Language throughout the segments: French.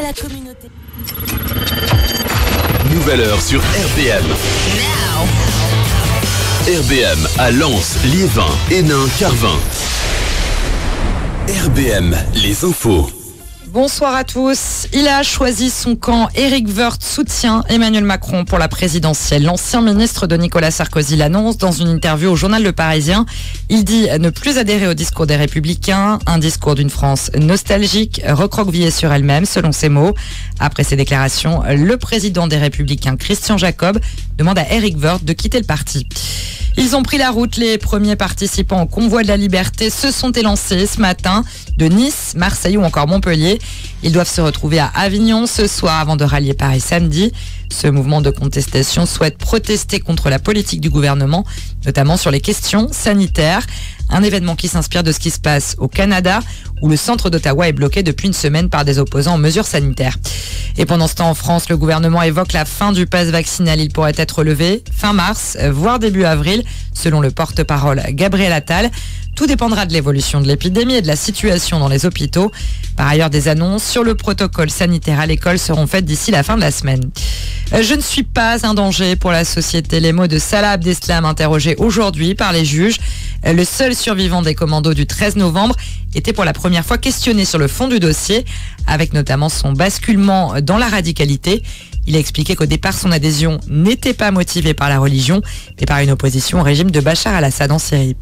La communauté. Nouvelle heure sur RBM. RBM à Lens, Liévin, Hénin, Carvin. RBM, les infos. Bonsoir à tous. Il a choisi son camp. Éric Woerth soutient Emmanuel Macron pour la présidentielle. L'ancien ministre de Nicolas Sarkozy l'annonce dans une interview au journal Le Parisien. Il dit ne plus adhérer au discours des Républicains, un discours d'une France nostalgique, recroquevillée sur elle-même, selon ses mots. Après ces déclarations, le président des Républicains, Christian Jacob, demande à Éric Woerth de quitter le parti. Ils ont pris la route. Les premiers participants au convoi de la liberté se sont élancés ce matin de Nice, Marseille ou encore Montpellier. Ils doivent se retrouver à Avignon ce soir avant de rallier Paris samedi. Ce mouvement de contestation souhaite protester contre la politique du gouvernement, notamment sur les questions sanitaires. Un événement qui s'inspire de ce qui se passe au Canada, où le centre d'Ottawa est bloqué depuis une semaine par des opposants aux mesures sanitaires. Et pendant ce temps, en France, le gouvernement évoque la fin du pass vaccinal. Il pourrait être levé fin mars, voire début avril, selon le porte-parole Gabriel Attal. Tout dépendra de l'évolution de l'épidémie et de la situation dans les hôpitaux. Par ailleurs, des annonces sur le protocole sanitaire à l'école seront faites d'ici la fin de la semaine. Je ne suis pas un danger pour la société. Les mots de Salah Abdeslam interrogés aujourd'hui par les juges. Le seul survivant des commandos du 13 novembre était pour la première fois questionné sur le fond du dossier, avec notamment son basculement dans la radicalité. Il a expliqué qu'au départ, son adhésion n'était pas motivée par la religion, mais par une opposition au régime de Bachar al-Assad en Syrie.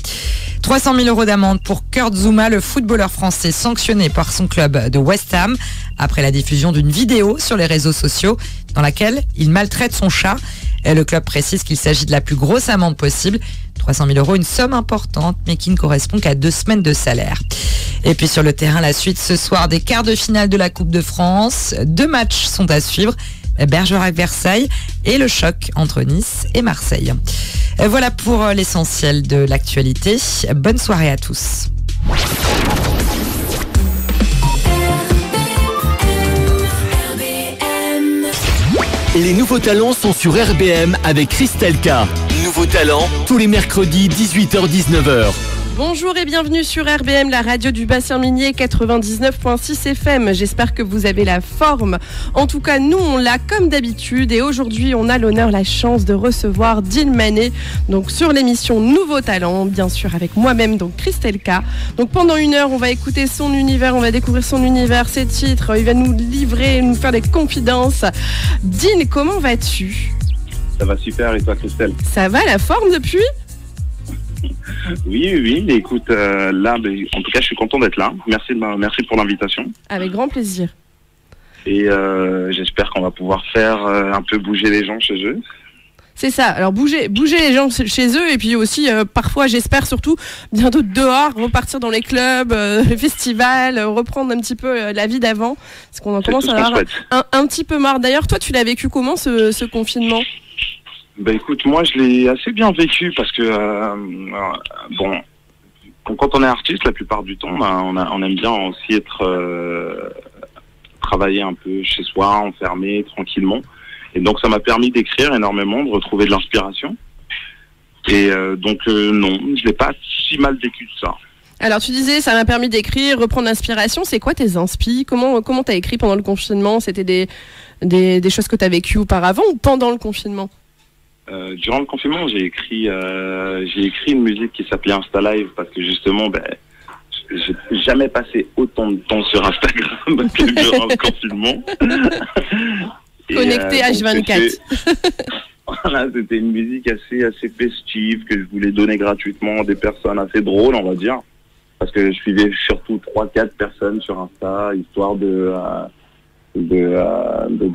300 000 € d'amende pour Kurt Zouma, le footballeur français sanctionné par son club de West Ham, après la diffusion d'une vidéo sur les réseaux sociaux dans laquelle il maltraite son chat. Et le club précise qu'il s'agit de la plus grosse amende possible. 300 000 €, une somme importante, mais qui ne correspond qu'à 2 semaines de salaire. Et puis sur le terrain, la suite ce soir des quarts de finale de la Coupe de France. 2 matchs sont à suivre. Bergerac-Versailles et le choc entre Nice et Marseille. Voilà pour l'essentiel de l'actualité. Bonne soirée à tous. Les nouveaux talents sont sur RBM avec Christelle K. Nouveaux talents, tous les mercredis 18h-19h. Bonjour et bienvenue sur RBM, la radio du bassin minier 99.6 FM. J'espère que vous avez la forme. En tout cas, nous, on l'a comme d'habitude. Et aujourd'hui, on a l'honneur, la chance de recevoir Dean Manet, donc sur l'émission Nouveaux Talents, bien sûr, avec moi-même, donc Christelle K. Donc pendant 1 heure, on va écouter son univers, on va découvrir son univers, ses titres. Il va nous livrer, nous faire des confidences. Dean, comment vas-tu ? Ça va super, et toi, Christelle ? Ça va, la forme depuis ? Oui. Écoute, là, en tout cas, je suis content d'être là. Merci pour l'invitation. Avec grand plaisir. Et j'espère qu'on va pouvoir faire un peu bouger les gens chez eux. C'est ça. Alors bouger les gens chez eux et puis aussi parfois, j'espère surtout bientôt dehors, repartir dans les clubs, les festivals, reprendre un petit peu la vie d'avant, parce qu'on en commence à avoir un petit peu marre. D'ailleurs, toi, tu l'as vécu comment ce confinement ? Écoute, moi je l'ai assez bien vécu parce que quand on est artiste, la plupart du temps, on aime bien aussi travailler un peu chez soi, enfermé, tranquillement. Et donc ça m'a permis d'écrire énormément, de retrouver de l'inspiration. Et non, je l'ai pas si mal vécu que ça. Alors tu disais, ça m'a permis d'écrire, reprendre l'inspiration. C'est quoi tes inspi ? Comment t'as écrit pendant le confinement ? C'était des choses que t'as vécues auparavant ou pendant le confinement ? Durant le confinement, j'ai écrit une musique qui s'appelait Insta Live parce que justement, j'ai jamais passé autant de temps sur Instagram que durant le confinement. Connecté H24. Voilà, c'était une musique assez festive que je voulais donner gratuitement à des personnes assez drôles, on va dire, parce que je suivais surtout 3-4 personnes sur Insta, histoire de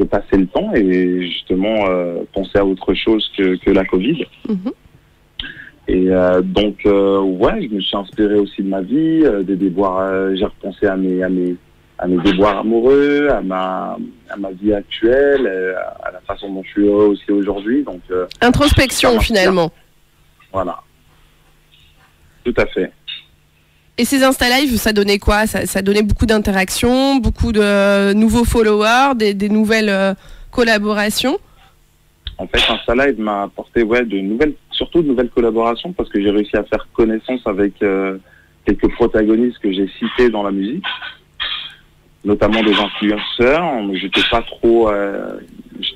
passer le temps et justement penser à autre chose que la Covid. Mm-hmm. Et donc je me suis inspiré aussi de ma vie, des déboires. J'ai repensé à mes déboires amoureux, à ma vie actuelle, à la façon dont je suis aussi aujourd'hui. Donc introspection finalement. Voilà, tout à fait. Et ces Insta Live, ça donnait quoi ? Ça donnait beaucoup d'interactions, beaucoup de nouveaux followers, des nouvelles collaborations ? En fait, Insta Live m'a apporté surtout de nouvelles collaborations parce que j'ai réussi à faire connaissance avec quelques protagonistes que j'ai cités dans la musique. notamment des influenceurs. J'étais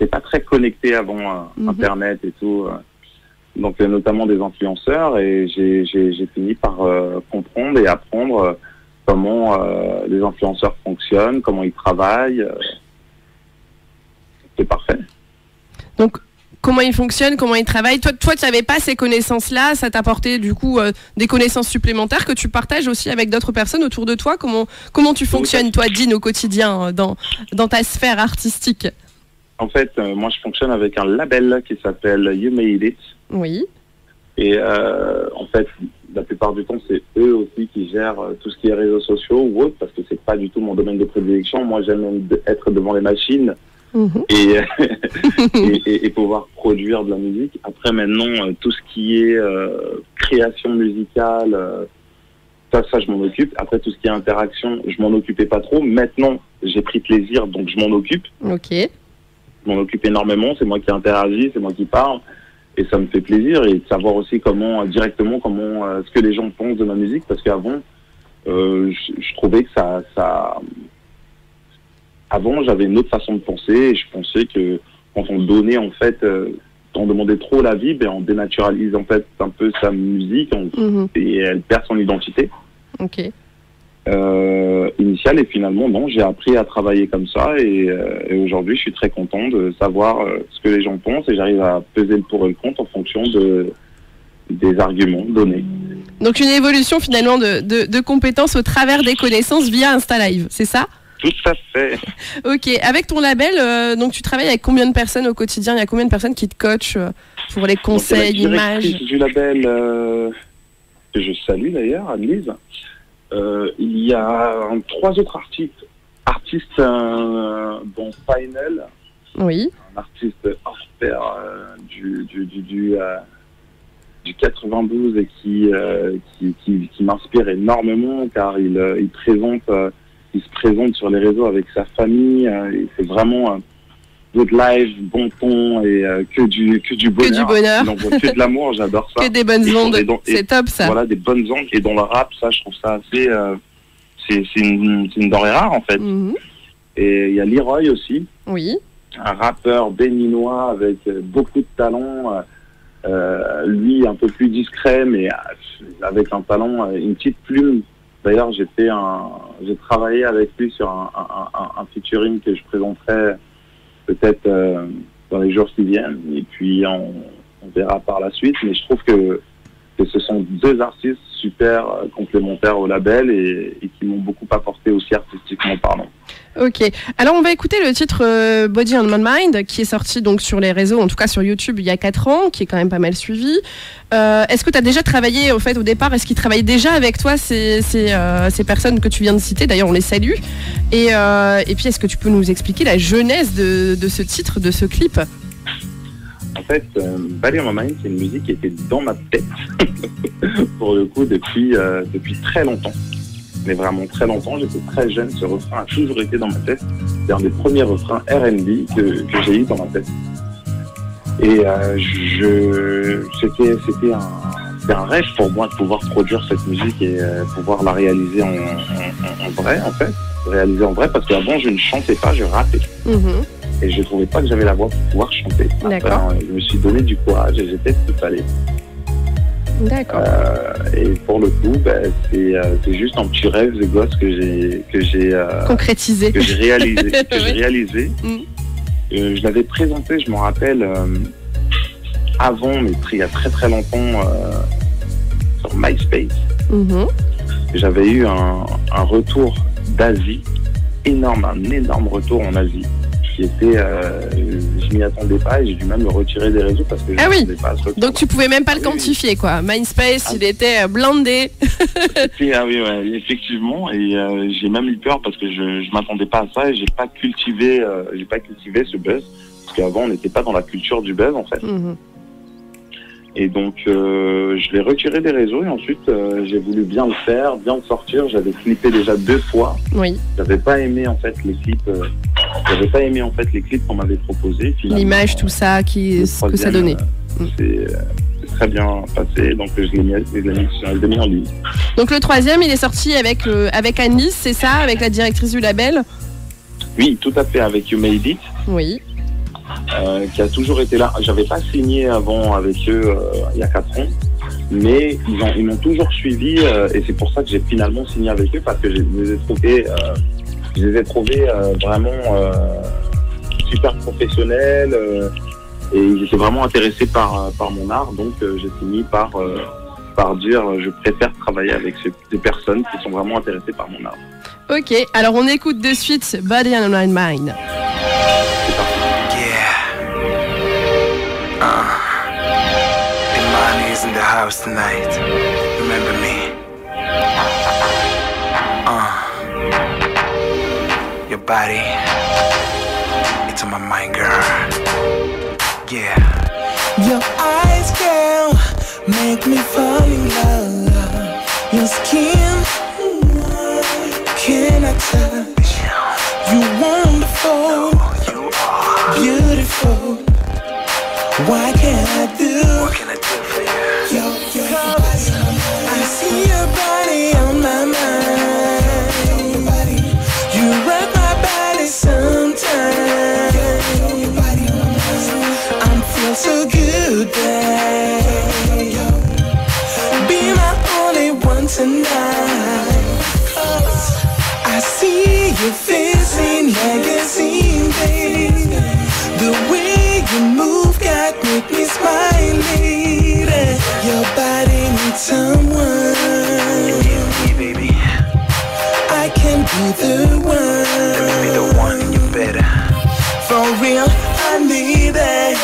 pas très connecté avant Internet et tout. Donc notamment des influenceurs, et j'ai fini par comprendre et apprendre comment les influenceurs fonctionnent, comment ils travaillent. C'est parfait. Donc, comment ils fonctionnent, comment ils travaillent. Toi, tu n'avais pas ces connaissances-là, ça t'a apporté du coup des connaissances supplémentaires que tu partages aussi avec d'autres personnes autour de toi. Comment tu fonctionnes, toi, Dean, au quotidien, dans ta sphère artistique? En fait, moi, je fonctionne avec un label qui s'appelle You Made It. Oui. Et en fait, la plupart du temps, c'est eux aussi qui gèrent tout ce qui est réseaux sociaux ou autre, parce que c'est pas du tout mon domaine de prédilection. Moi, j'aime être devant les machines. Et pouvoir produire de la musique. Après, maintenant, tout ce qui est création musicale, ça je m'en occupe. Après, tout ce qui est interaction, je m'en occupais pas trop. Maintenant, j'ai pris plaisir, donc je m'en occupe. Ok. Je m'en occupe énormément. C'est moi qui interagis, c'est moi qui parle, et ça me fait plaisir. Et de savoir aussi directement ce que les gens pensent de ma musique, parce qu'avant, je trouvais que ça avant, j'avais une autre façon de penser, et je pensais que quand on donnait, en fait, on demandait trop la vie, on dénaturalise, en fait, un peu sa musique, et elle perd son identité initiale. Et finalement, non, j'ai appris à travailler comme ça, et aujourd'hui, je suis très content de savoir ce que les gens pensent, et j'arrive à peser le pour et le contre en fonction des arguments donnés. Donc, une évolution, finalement, de compétences au travers des connaissances via Insta Live, c'est ça ? Tout à fait. Ok, avec ton label, donc tu travailles avec combien de personnes au quotidien? Il y a combien de personnes qui te coachent pour les conseils, images? Du label, que je salue d'ailleurs, Anne-Lise. Il y a 3 autres artistes dont Final. Oui. Un artiste hors pair du 92 et qui m'inspire énormément, car il se présente sur les réseaux avec sa famille, et c'est vraiment good live, bon ton, et que du bonheur. Que du bonheur. Donc, que de l'amour, j'adore ça. Que des bonnes ondes, c'est top ça. Voilà, des bonnes ondes, et dans le rap, ça, je trouve ça assez... c'est une denrée rare, en fait. Et il y a Leroy aussi. Oui. Un rappeur béninois avec beaucoup de talent, lui un peu plus discret, mais avec un talent, une petite plume. D'ailleurs, j'ai travaillé avec lui sur un featuring que je présenterai peut-être dans les jours qui viennent, et puis on verra par la suite. Mais je trouve que ce sont 2 artistes super complémentaires au label, et qui m'ont beaucoup apporté aussi artistiquement parlant. Ok, alors on va écouter le titre Body on My Mind, qui est sorti donc sur les réseaux, en tout cas sur YouTube, il y a 4 ans, qui est quand même pas mal suivi. Est-ce que tu as déjà travaillé, au fait, au départ, est-ce qu'ils travaillent déjà avec toi, ces personnes que tu viens de citer? D'ailleurs, on les salue. Et puis, est-ce que tu peux nous expliquer la genèse de ce titre, de ce clip? En fait, Body on My Mind, c'est une musique qui était dans ma tête, pour le coup, depuis très longtemps. Mais vraiment très longtemps, j'étais très jeune, ce refrain a toujours été dans ma tête. C'est un des premiers refrains R&B que j'ai eu dans ma tête. Et c'était un rêve pour moi de pouvoir produire cette musique et pouvoir la réaliser en vrai, en fait. Réaliser en vrai, parce qu'avant, je ne chantais pas, je rappais. Et je ne trouvais pas que j'avais la voix pour pouvoir chanter. D'accord. Je me suis donné du courage et j'ai fait ce qu'il fallait. D'accord. Et pour le coup, c'est juste un petit rêve de gosse que j'ai concrétisé, que j'ai réalisé. Je l'avais présenté, je m'en rappelle, avant, mais il y a très très longtemps, sur MySpace. J'avais eu un retour d'Asie énorme, un énorme retour en Asie. Qui était, je m'y attendais pas, et j'ai dû même me retirer des réseaux parce que je ne m'attendais pas à ce retour. Donc tu pouvais même pas le quantifier, quoi. MySpace, il était blindé. Oui, effectivement, et j'ai même eu peur parce que je m'attendais pas à ça, et j'ai pas cultivé ce buzz, parce qu'avant on n'était pas dans la culture du buzz, en fait. Et donc je l'ai retiré des réseaux, et ensuite j'ai voulu bien le faire, bien le sortir. J'avais clippé déjà 2 fois. Oui. J'avais pas aimé en fait les clips. qu'on m'avait proposés. L'image, tout ça, ce que ça donnait. C'est très bien passé, donc je l'ai mis en ligne. Donc le troisième, il est sorti avec Anis, c'est ça, avec la directrice du label? Oui, tout à fait, avec You Made It. Oui. Qui a toujours été là. J'avais pas signé avant avec eux il y a 4 ans, mais ils m'ont toujours suivi et c'est pour ça que j'ai finalement signé avec eux, parce que je les ai trouvés vraiment super professionnels et ils étaient vraiment intéressés par mon art, donc j'ai fini par dire je préfère travailler avec des personnes qui sont vraiment intéressées par mon art. Ok, alors on écoute de suite Body and Mind. C'est parti. Imani's in the house tonight. Remember me. Your body, it's on my mind, girl. Yeah. Your eyes, girl, make me fall in love. Your skin, can I touch? You wonderful, you are beautiful. What can I do? What can I do for you? Cause I see your body on my mind. You rock my body sometimes. I'm feel so good, babe. Be my only one tonight. Cause I see your face in magazine, babe. The way you move got make me smile, lady. Your body needs someone. You need me, baby. I can be the one. Let me be the one, you better. For real, I need it.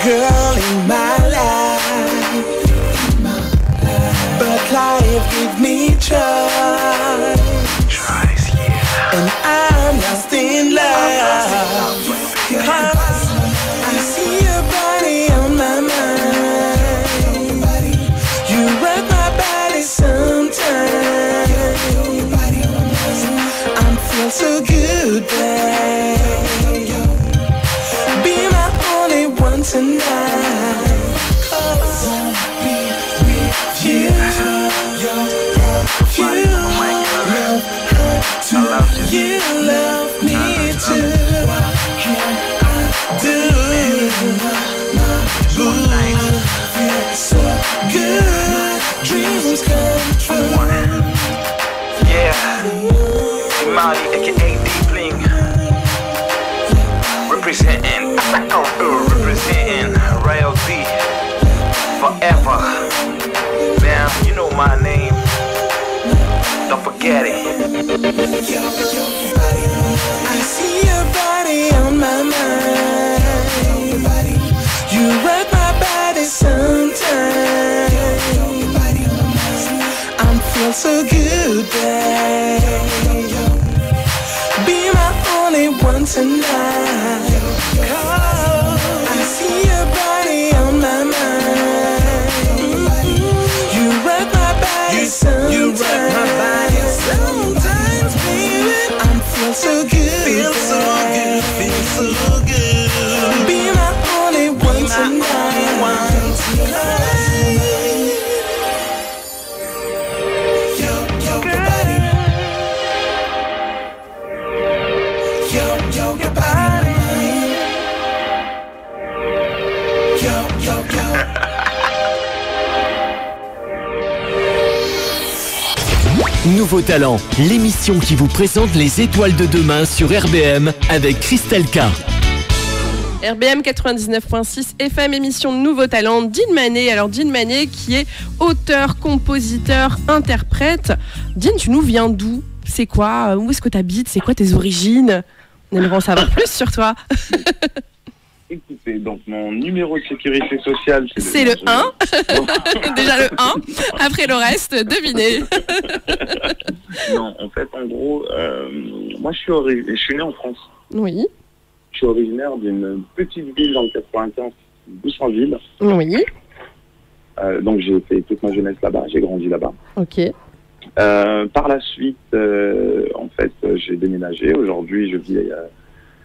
Girl in my life. But life give me try. Tries, yeah. And I'm lost in love. Cause I see your body on my mind. You rock my body sometimes. I'm feel so good, babe. Be my only one tonight. Cause with you, you love me too. So good, dreams come true. Yeah, Imani, aka D-Bling, representing Royal D, forever. Man, you know my name, don't forget it. I see your body on my mind. You rock my body sometimes. I'm feel so good, babe. Be my only one tonight. I see your body on my mind. You rock my body sometimes. You rock my body sometimes, baby. I'm feel so good. Feel so good. Feel so good. Be my only one tonight. Nouveau Talent, l'émission qui vous présente les étoiles de demain sur RBM avec Christelle K. RBM 99.6 FM, émission de Nouveau Talent, Dean Manet. Alors Dean Manet qui est auteur, compositeur, interprète. Dean, tu nous viens d'où? C'est quoi? Où est-ce que tu habites? C'est quoi tes origines? On aimerait en savoir plus sur toi. Écoutez, donc mon numéro de sécurité sociale, c'est le 1. Déjà le 1. Après le reste, devinez. Non, en fait, en gros, moi je suis né en France. Oui. Je suis originaire d'une petite ville dans le 95, Boussainville. Oui. Donc j'ai fait toute ma jeunesse là-bas, j'ai grandi là-bas. Ok. Par la suite, en fait, j'ai déménagé. Aujourd'hui, je vis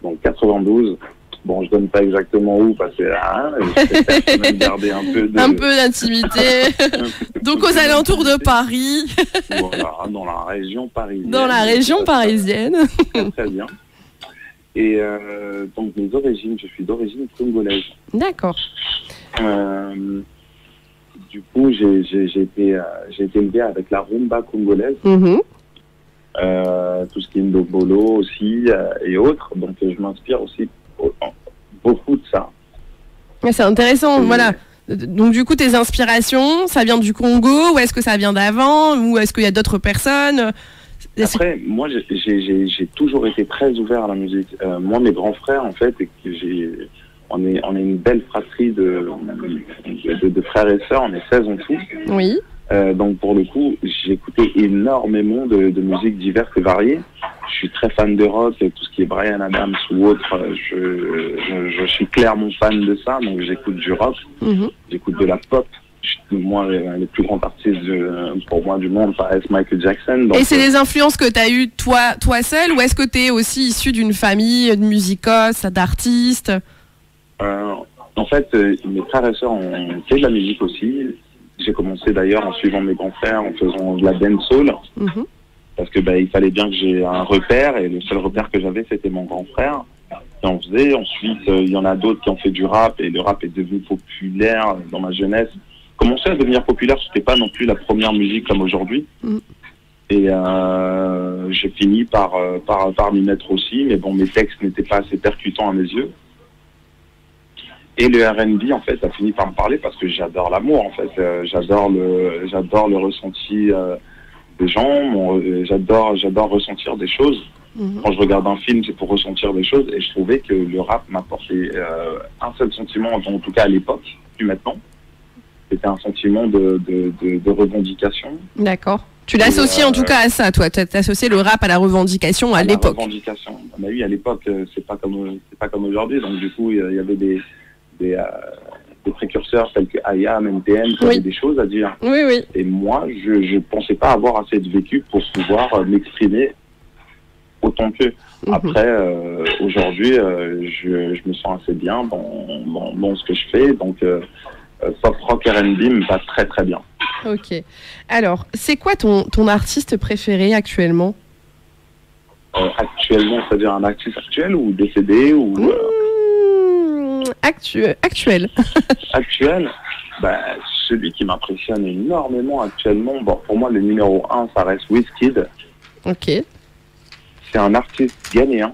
dans le 92. Bon, je donne pas exactement où parce que je préfère quand même garder un peu d'intimité. Donc aux alentours de Paris. Voilà, dans la région parisienne. Dans la région parisienne. Très, très bien. Et donc mes origines, je suis d'origine congolaise. D'accord. Du coup, j'ai été élevé avec la rumba congolaise. Tout ce qui est ndobolo aussi et autres. Donc je m'inspire aussi beaucoup de ça. C'est intéressant, voilà. Donc du coup, tes inspirations, ça vient du Congo ou est-ce que ça vient d'avant ou est-ce qu'il y a d'autres personnes? Après, moi, j'ai toujours été très ouvert à la musique. Moi, mes grands frères, en fait, on est une belle fratrie de frères et sœurs. On est 16 en tout. Oui. Donc pour le coup, j'écoutais énormément de musiques diverses et variées. Je suis très fan de rock, tout ce qui est Bryan Adams ou autre. Je suis clairement fan de ça, donc j'écoute du rock, j'écoute de la pop. Moi, les plus grands artistes pour moi du monde paraissent Michael Jackson. Donc, et c'est des influences que tu as eues toi seul ou est-ce que tu es aussi issu d'une famille de musicos, d'artistes? En fait, mes frères et sœurs ont fait de la musique aussi. J'ai commencé d'ailleurs en suivant mes grands frères, en faisant de la dancehall, parce que il fallait bien que j'ai un repère, et le seul repère que j'avais, c'était mon grand frère qui en faisait. Ensuite, il y en a d'autres qui ont fait du rap, et le rap est devenu populaire dans ma jeunesse. Commençait à devenir populaire, c'était pas non plus la première musique comme aujourd'hui. Et j'ai fini par m'y mettre aussi, mais bon, mes textes n'étaient pas assez percutants à mes yeux. Et le R&B, en fait, a fini par me parler parce que j'adore l'amour, en fait. J'adore le ressenti des gens. J'adore ressentir des choses. Quand je regarde un film, c'est pour ressentir des choses. Et je trouvais que le rap m'apportait un seul sentiment, en tout cas à l'époque, plus maintenant. C'était un sentiment de revendication. D'accord. Tu l'associes en tout cas à ça, toi. Tu as associé le rap à la revendication à l'époque. La revendication. Bah oui, à l'époque, c'est pas comme aujourd'hui. Donc du coup, il y avait des précurseurs tels que IAM, NTM, qui avaient des choses à dire. Oui, oui. Et moi, je pensais pas avoir assez de vécu pour pouvoir m'exprimer autant qu'eux. Après, aujourd'hui, je me sens assez bien dans ce que je fais. Donc, pop rock R&B me va très très bien. Ok. Alors, c'est quoi ton artiste préféré actuellement? Actuellement, c'est-à-dire un artiste actuel ou décédé ou actuel. Actuel, celui qui m'impressionne énormément actuellement, pour moi le numéro 1, ça reste Wizkid. Ok. C'est un artiste ghanéen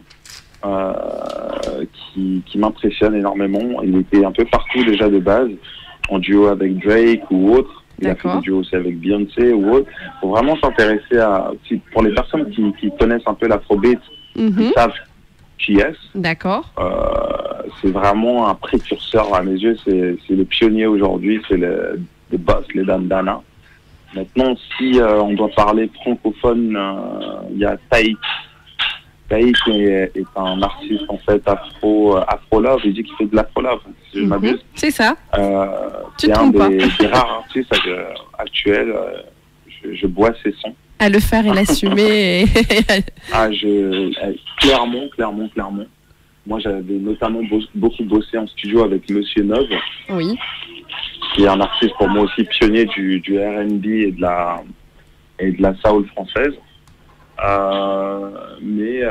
qui m'impressionne énormément. Il était un peu partout déjà de base, en duo avec Drake ou autre. Il a fait des duos aussi avec Beyoncé ou autre. Il faut vraiment s'intéresser pour les personnes qui connaissent un peu l'afrobeat, qui savent qui est. D'accord. C'est vraiment un précurseur à mes yeux. C'est le pionnier aujourd'hui. C'est le boss, les bandana. Maintenant, si on doit parler francophone, il y a Taïk. Taïk est un artiste en fait afro-love. Il dit qu'il fait de l'afro-love, si je m'abuse. C'est ça. C'est un des rares artistes actuels. Je bois ses sons. À le faire et l'assumer. Clairement. Moi, j'avais notamment beaucoup bossé en studio avec Monsieur Nov. Oui. Qui est un artiste pour moi aussi pionnier du R&B et de la soul française. Mais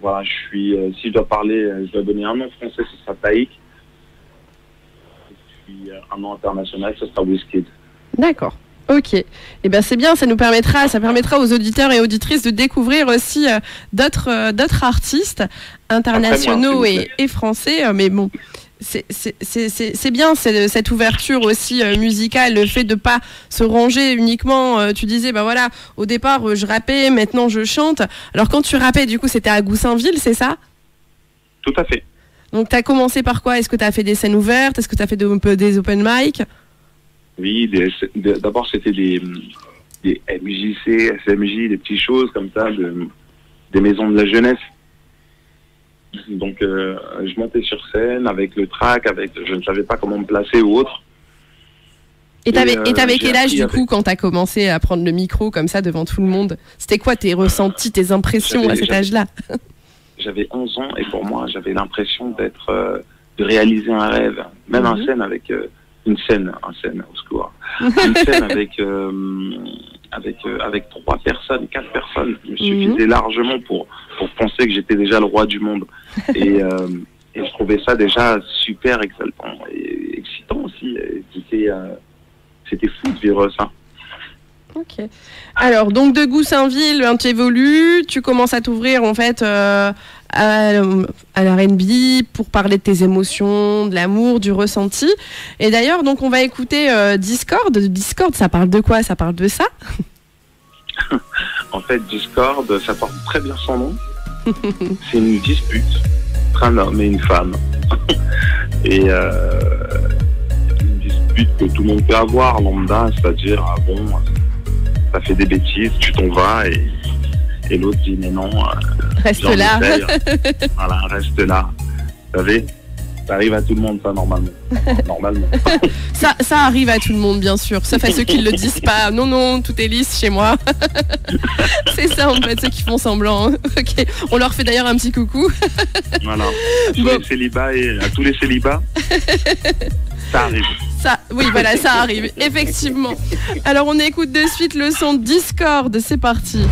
voilà, si je dois donner un nom français, ce sera Taïk. Et un nom international, ce sera Wizkid. D'accord. Ok, eh ben c'est bien, ça permettra aux auditeurs et auditrices de découvrir aussi d'autres artistes internationaux et français. Mais bon, c'est bien cette ouverture aussi musicale, le fait de pas se ranger uniquement. Tu disais, voilà, au départ je rappais, maintenant je chante. Alors quand tu rappais, du coup, c'était à Goussainville, c'est ça? Tout à fait. Donc tu as commencé par quoi? Est-ce que tu as fait des scènes ouvertes? Est-ce que tu as fait des open mic? Oui, d'abord c'était des MJC, SMJ, des petites choses comme ça, des maisons de la jeunesse. Donc je montais sur scène avec le track, je ne savais pas comment me placer ou autre. Et t'avais quel âge du coup quand t'as commencé à prendre le micro comme ça devant tout le monde? C'était quoi tes ressentis, tes impressions à cet âge-là? j'avais 11 ans et pour moi, j'avais l'impression de réaliser un rêve. Même une scène avec une scène, au secours. Une scène avec 3 personnes, 4 personnes, me suffisait largement pour penser que j'étais déjà le roi du monde. Et je trouvais ça déjà super exaltant et excitant aussi. C'était fou de vivre ça. Ok. Alors, donc de Goussainville, tu évolues, tu commences à t'ouvrir en fait à l'R&B pour parler de tes émotions, de l'amour, du ressenti. Et d'ailleurs, donc on va écouter Discord. Discord, ça parle de quoi? Ça parle de ça? En fait, Discord, ça porte très bien son nom. C'est une dispute entre un homme et une femme. Et une dispute que tout le monde peut avoir, lambda, c'est-à-dire, t'as fait des bêtises, tu t'en vas, et l'autre dit, mais non, reste là. Voilà, reste là. Vous savez, ça arrive à tout le monde, ça, normalement. Ça arrive à tout le monde, bien sûr, sauf à ceux qui ne le disent pas. Non, tout est lisse chez moi. C'est ça, en fait, ceux qui font semblant. Ok, on leur fait d'ailleurs un petit coucou. Voilà, à tous les célibats et à tous les célibats, ça arrive. Oui, voilà, ça arrive, effectivement. Alors, on écoute de suite le son Discord, c'est parti.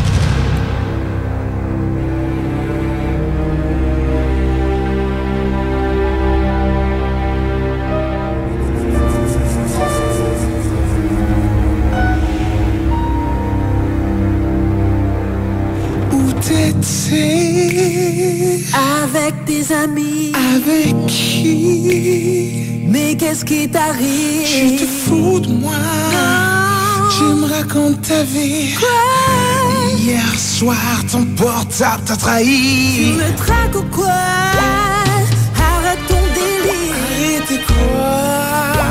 Avec tes amis. Avec qui? Mais qu'est-ce qui t'arrive? Je te fous de moi. Non. Tu me racontes ta vie. Quoi? Hier soir, ton portable t'a trahi. Tu me traques ou quoi? Arrête ton délire. Arrête quoi?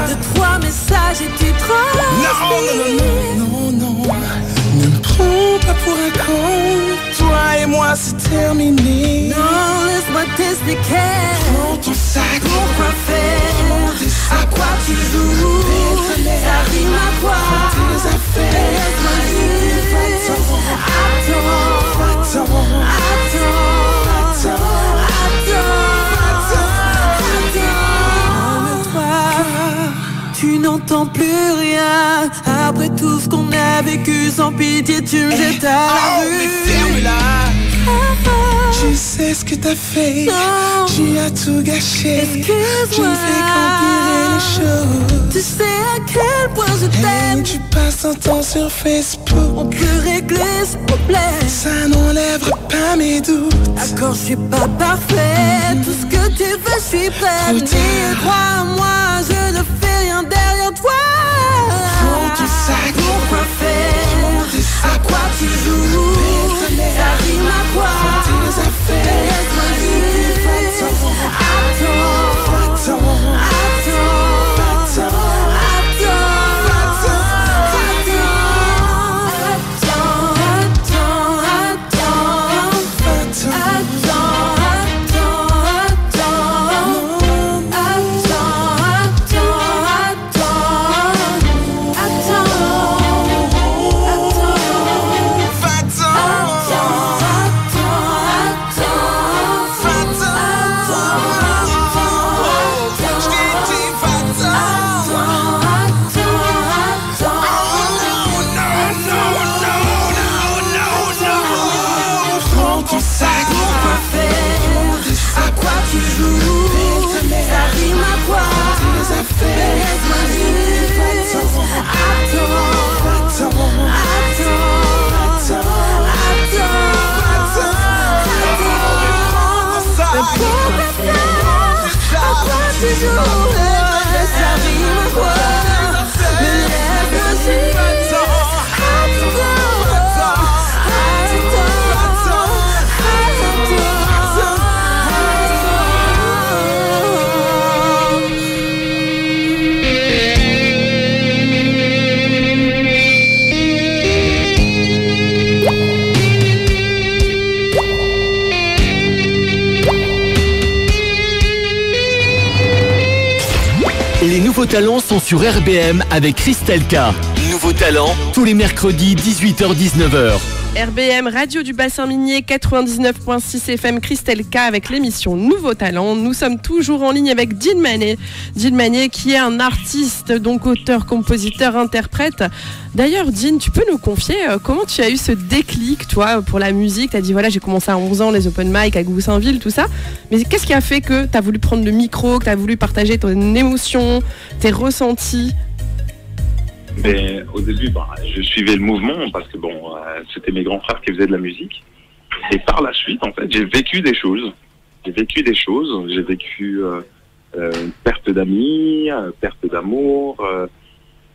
De 3 messages et tu trolles. Non. Ne me prends pas pour un con. Toi et moi c'est terminé. Non, laisse-moi t'expliquer. Prends ton sac. Pourquoi faire? À quoi tu joues? Ça rime à quoi? Tes affaires. Laisse-moi juste. Attends. Tu n'entends plus rien. Après tout ce qu'on a vécu, sans pitié tu me jettes à la rue. Ferme-la. Tu sais ce que t'as fait. Non. Tu as tout gâché. Excuse-moi. Je ne fais qu'empirer les choses. Tu sais à quel point je t'aime. Tu passes ton temps sur Facebook. On peut régler ce problème. Ça n'enlèvera pas mes doutes. D'accord, je suis pas parfaite. Tout ce que tu veux, je suis prête. Mais crois-moi, je ne fais rien derrière toi. Prends ton sac. Pourquoi faire? À quoi tu joues? Ça rime à quoi? Tes affaires. Laisse-moi juste. Attends. Les nouveaux talents sont sur RBM avec Christelle K. Nouveaux talents, tous les mercredis 18h-19h. RBM, Radio du Bassin Minier, 99.6 FM, Christelle K avec l'émission Nouveau Talent. Nous sommes toujours en ligne avec Dean Manet. Dean Manet qui est un artiste, donc auteur, compositeur, interprète. D'ailleurs, Dean, tu peux nous confier comment tu as eu ce déclic, toi, pour la musique? Tu as dit, voilà, j'ai commencé à 11 ans, les open mic à Goussainville, tout ça. Mais qu'est-ce qui a fait que tu as voulu prendre le micro, que tu as voulu partager ton émotion, tes ressentis? Mais au début, je suivais le mouvement parce que c'était mes grands frères qui faisaient de la musique. Et par la suite, en fait, j'ai vécu des choses. J'ai vécu une perte d'amis, perte d'amour.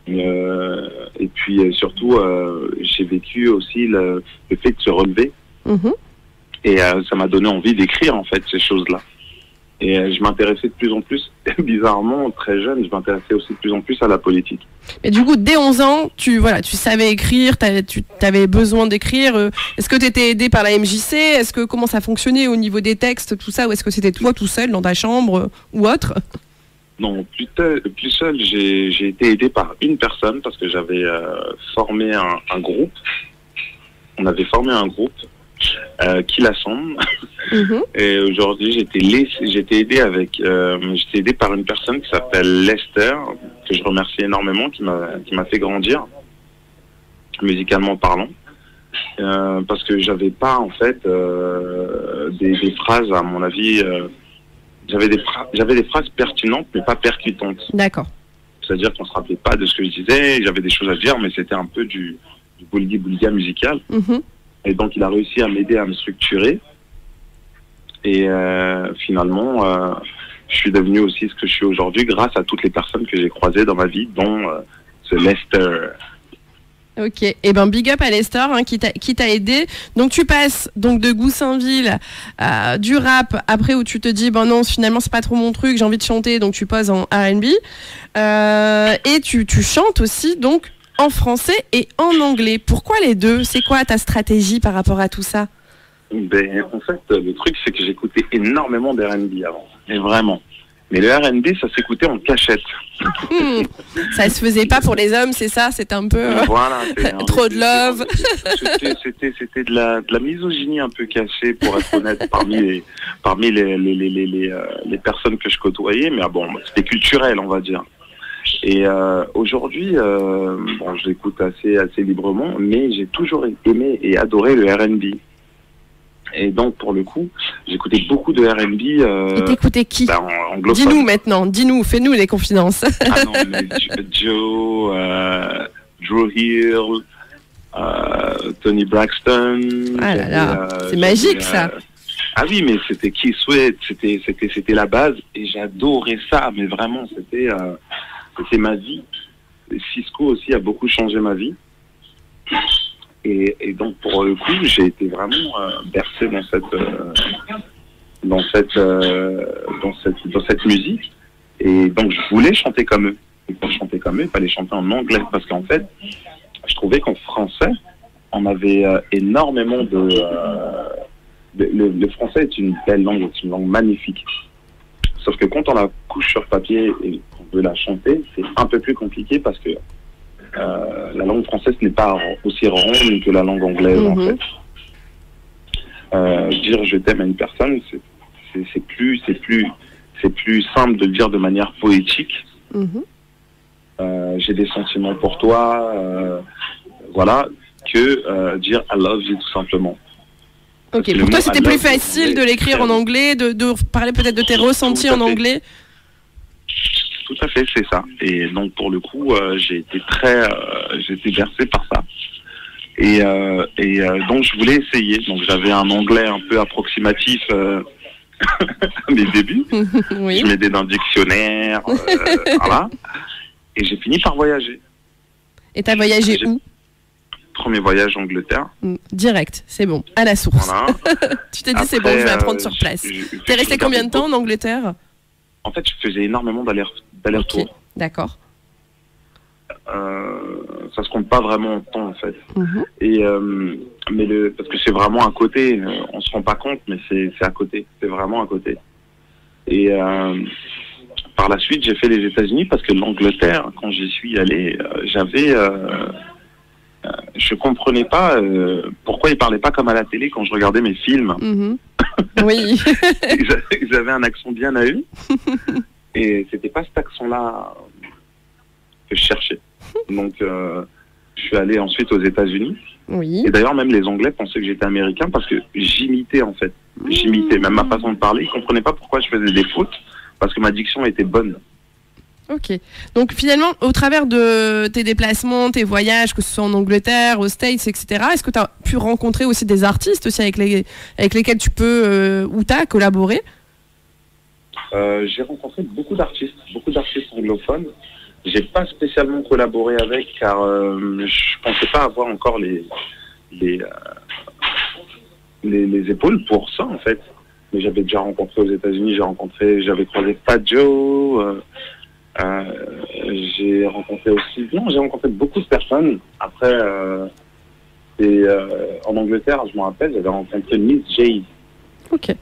Et puis surtout, j'ai vécu aussi le fait de se relever. Mm-hmm. Et ça m'a donné envie d'écrire, en fait, ces choses-là. Et je m'intéressais de plus en plus, bizarrement, très jeune, je m'intéressais aussi de plus en plus à la politique. Et du coup, dès 11 ans, tu savais écrire, tu avais besoin d'écrire. Est-ce que tu étais aidé par la MJC? Comment ça fonctionnait au niveau des textes, tout ça? Ou est-ce que c'était toi tout seul dans ta chambre ou autre? Non, plus seul, j'ai été aidé par une personne parce que j'avais formé un groupe. On avait formé un groupe qui l'assemble. Mm-hmm. Et aujourd'hui, j'étais aidé par une personne qui s'appelle Lester, que je remercie énormément, qui m'a fait grandir, musicalement parlant, parce que j'avais pas en fait des phrases, à mon avis, j'avais des phrases pertinentes mais pas percutantes. D'accord. C'est-à-dire qu'on se rappelait pas de ce que je disais, j'avais des choses à dire, mais c'était un peu du boulga musical. Mm-hmm. Et donc, il a réussi à m'aider à me structurer. Et finalement, je suis devenu aussi ce que je suis aujourd'hui grâce à toutes les personnes que j'ai croisées dans ma vie, dont ce Lester. Ok, et big up à Lester qui t'a aidé. Donc tu passes de Goussainville du rap, après où tu te dis non, finalement c'est pas trop mon truc, j'ai envie de chanter, donc tu poses en R&B. Et tu chantes aussi donc en français et en anglais. Pourquoi les deux? C'est quoi ta stratégie par rapport à tout ça? En fait, le truc, c'est que j'écoutais énormément de R&B avant. Et vraiment. Mais le R&B, ça s'écoutait en cachette. Ça se faisait pas pour les hommes, c'est ça? C'était un peu voilà, trop de love. C'était de la misogynie un peu cachée, pour être honnête, parmi les personnes que je côtoyais. Mais c'était culturel, on va dire. Et aujourd'hui, je l'écoute assez librement, mais j'ai toujours aimé et adoré le R&B. Et donc, pour le coup, j'écoutais beaucoup de R&B. Et t'écoutais qui? Anglophone. Dis-nous maintenant, fais-nous les confidences. Ah non, mais Joe, Drew Hill, Tony Braxton. Ah là là, c'est magique ça. Ah oui, mais c'était Keith Sweat, c'était la base, et j'adorais ça, mais vraiment, c'était ma vie. Cisco aussi a beaucoup changé ma vie. Et donc pour le coup, j'ai été vraiment bercé dans cette musique. Et donc je voulais chanter comme eux. Et pour chanter comme eux, il fallait chanter en anglais, parce qu'en fait, je trouvais qu'en français, on avait énormément le français est une belle langue, c'est une langue magnifique. Sauf que quand on la couche sur papier et qu'on veut la chanter, c'est un peu plus compliqué parce que la langue française n'est pas aussi ronde que la langue anglaise, en fait. Dire je t'aime à une personne, c'est plus simple de le dire de manière poétique. J'ai des sentiments pour toi, que dire I love you, tout simplement. Ok, pour toi c'était plus facile de l'écrire en anglais, de parler peut-être de tes ressentis en anglais. Tout à fait, c'est ça. Et donc pour le coup, j'ai été bercé par ça. Et donc je voulais essayer. Donc j'avais un anglais un peu approximatif à mes débuts. Oui. Je m'aidais d'un dictionnaire, voilà. Et j'ai fini par voyager. Et t'as voyagé où? Premier voyage en Angleterre. Direct, c'est bon, à la source. Voilà. Tu t'es dit c'est bon, je vais apprendre sur place. T'es resté combien de temps en Angleterre? En fait, je faisais énormément d'allers-retours. Okay. D'accord. Ça se compte pas vraiment en temps, en fait. Et parce que c'est vraiment à côté. On se rend pas compte, mais c'est à côté. C'est vraiment à côté. Et par la suite, j'ai fait les États-Unis parce que l'Angleterre, quand j'y suis allé, j'avais je comprenais pas pourquoi il parlait pas comme à la télé quand je regardais mes films. Oui. Ils avaient un accent bien à eux. Et c'était pas cet accent-là que je cherchais. Donc, je suis allé ensuite aux États-Unis. Oui. Et d'ailleurs, même les Anglais pensaient que j'étais américain parce que j'imitais, en fait. J'imitais même ma façon de parler. Ils comprenaient pas pourquoi je faisais des fautes parce que ma diction était bonne. Ok. Donc finalement, au travers de tes déplacements, tes voyages, que ce soit en Angleterre, aux States, etc., est-ce que tu as pu rencontrer aussi des artistes aussi avec lesquels tu peux ou tu as collaboré? J'ai rencontré beaucoup d'artistes anglophones. J'ai pas spécialement collaboré avec car je pensais pas avoir encore les épaules pour ça en fait. Mais j'avais déjà rencontré aux États-Unis, j'avais croisé Fat Joe. J'ai rencontré beaucoup de personnes. Après, en Angleterre, je me rappelle, j'avais rencontré Miss J. Ok.